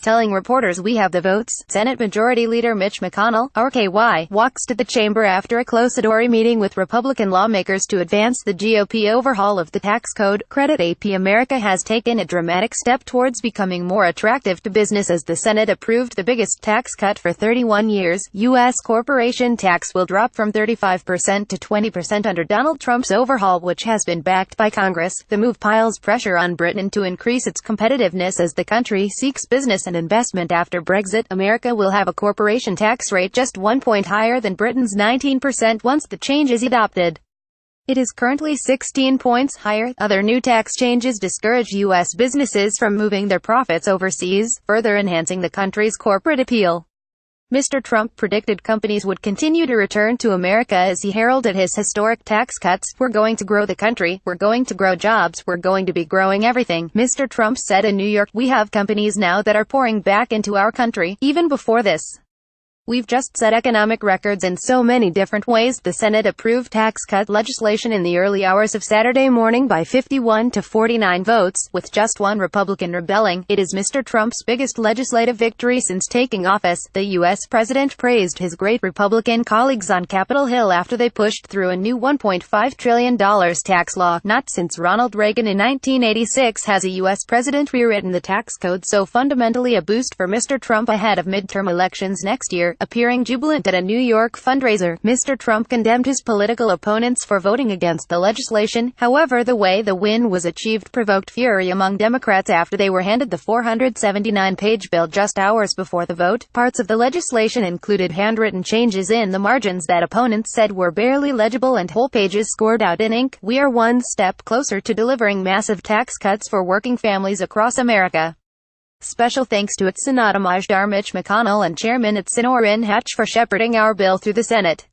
telling reporters we have the votes. Senate Majority Leader Mitch McConnell, RKY, walks to the chamber after a closeddoor meeting with Republican lawmakers to advance the GOP overhaul of the tax code. Credit AP America has taken a dramatic step towards becoming more attractive to business as the Senate approved the biggest tax cut for 31 years. U.S. corporation tax will drop from 35% to 20% under Donald Trump's overhaul, which has been backed by Congress. The move piles pressure on Britain to increase its competitiveness as the country seeks business and investment after Brexit. America will have a corporation tax rate just 1 point higher than Britain's 19% once the change is adopted. It is currently 16 points higher. Other new tax changes discourage U.S. businesses from moving their profits overseas, further enhancing the country's corporate appeal. Mr. Trump predicted companies would continue to return to America as he heralded his historic tax cuts. "We're going to grow the country, we're going to grow jobs, we're going to be growing everything," Mr. Trump said in New York. "We have companies now that are pouring back into our country. Even before this, we've just set economic records in so many different ways." The Senate approved tax cut legislation in the early hours of Saturday morning by 51 to 49 votes, with just one Republican rebelling. It is Mr. Trump's biggest legislative victory since taking office. The U.S. president praised his great Republican colleagues on Capitol Hill after they pushed through a new $1.5 trillion tax law. Not since Ronald Reagan in 1986 has a U.S. president rewritten the tax code so fundamentally. A boost for Mr. Trump ahead of midterm elections next year. Appearing jubilant at a New York fundraiser, Mr. Trump condemned his political opponents for voting against the legislation. However, the way the win was achieved provoked fury among Democrats after they were handed the 479-page bill just hours before the vote. Parts of the legislation included handwritten changes in the margins that opponents said were barely legible and whole pages scored out in ink. "We are one step closer to delivering massive tax cuts for working families across America. Special thanks to its Senate Majority Mitch McConnell and Chairman at Senate Orrin Hatch for shepherding our bill through the Senate.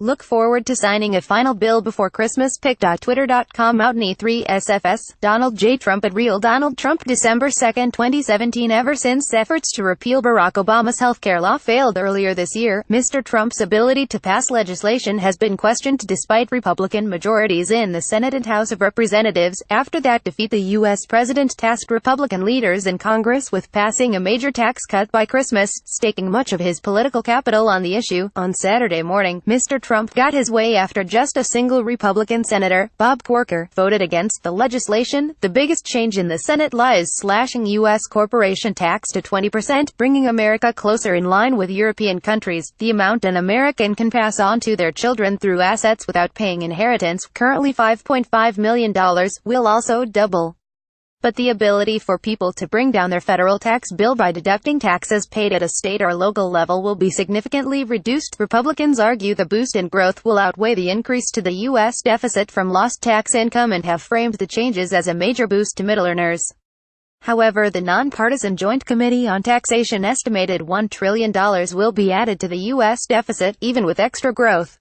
Look forward to signing a final bill before Christmas. Pic.twitter.com Outney3SFS. Donald J. Trump at Real Donald Trump. December 2, 2017. Ever since efforts to repeal Barack Obama's healthcare law failed earlier this year, Mr. Trump's ability to pass legislation has been questioned despite Republican majorities in the Senate and House of Representatives. After that defeat, the U.S. president tasked Republican leaders in Congress with passing a major tax cut by Christmas, staking much of his political capital on the issue. On Saturday morning, Mr. Trump got his way after just a single Republican senator, Bob Corker, voted against the legislation. The biggest change in the Senate lies slashing U.S. corporation tax to 20%, bringing America closer in line with European countries. The amount an American can pass on to their children through assets without paying inheritance, currently $5.5 million, will also double. But the ability for people to bring down their federal tax bill by deducting taxes paid at a state or local level will be significantly reduced. Republicans argue the boost in growth will outweigh the increase to the U.S. deficit from lost tax income and have framed the changes as a major boost to middle earners. However, the nonpartisan Joint Committee on Taxation estimated $1 trillion will be added to the U.S. deficit, even with extra growth.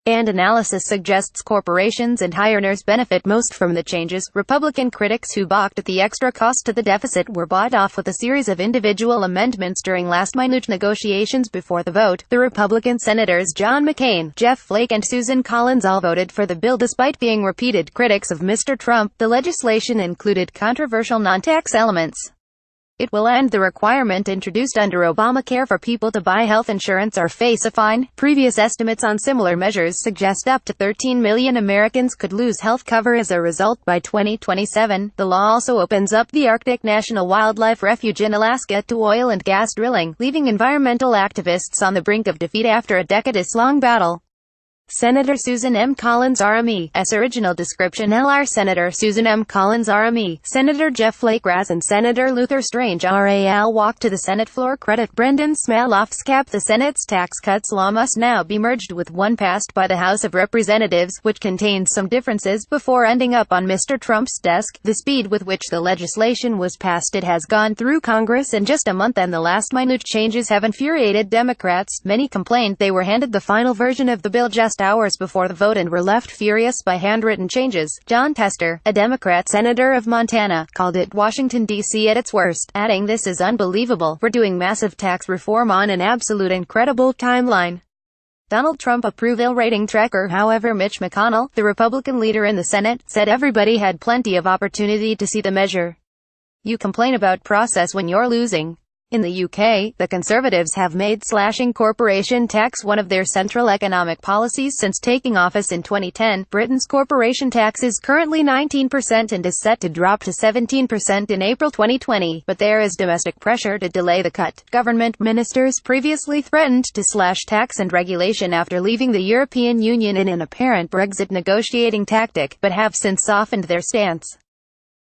And analysis suggests corporations and high earners benefit most from the changes. Republican critics who balked at the extra cost to the deficit were bought off with a series of individual amendments during last-minute negotiations before the vote. The Republican senators John McCain, Jeff Flake and Susan Collins all voted for the bill despite being repeated critics of Mr. Trump. The legislation included controversial non-tax elements. It will end the requirement introduced under Obamacare for people to buy health insurance or face a fine. Previous estimates on similar measures suggest up to 13 million Americans could lose health cover as a result by 2027. The law also opens up the Arctic National Wildlife Refuge in Alaska to oil and gas drilling, leaving environmental activists on the brink of defeat after a decades-long battle. Senator Susan M. Collins RME.'s original description. LR Senator Susan M. Collins RME, Senator Jeff Flake RAS and Senator Luther Strange RAL walked to the Senate floor. Credit Brendan Smaloff's cap. The Senate's tax cuts law must now be merged with one passed by the House of Representatives, which contains some differences before ending up on Mr. Trump's desk. The speed with which the legislation was passed, it has gone through Congress in just a month, and the last-minute changes have infuriated Democrats. Many complained they were handed the final version of the bill just hours before the vote and were left furious by handwritten changes. John Tester, a Democrat senator of Montana, called it Washington, D.C. at its worst, adding, "This is unbelievable. We're doing massive tax reform on an absolute incredible timeline." Donald Trump approval rating tracker. However, Mitch McConnell, the Republican leader in the Senate, said everybody had plenty of opportunity to see the measure. "You complain about process when you're losing. In the UK, the Conservatives have made slashing corporation tax one of their central economic policies since taking office in 2010. Britain's corporation tax is currently 19% and is set to drop to 17% in April 2020, but there is domestic pressure to delay the cut. Government ministers previously threatened to slash tax and regulation after leaving the European Union in an apparent Brexit negotiating tactic, but have since softened their stance.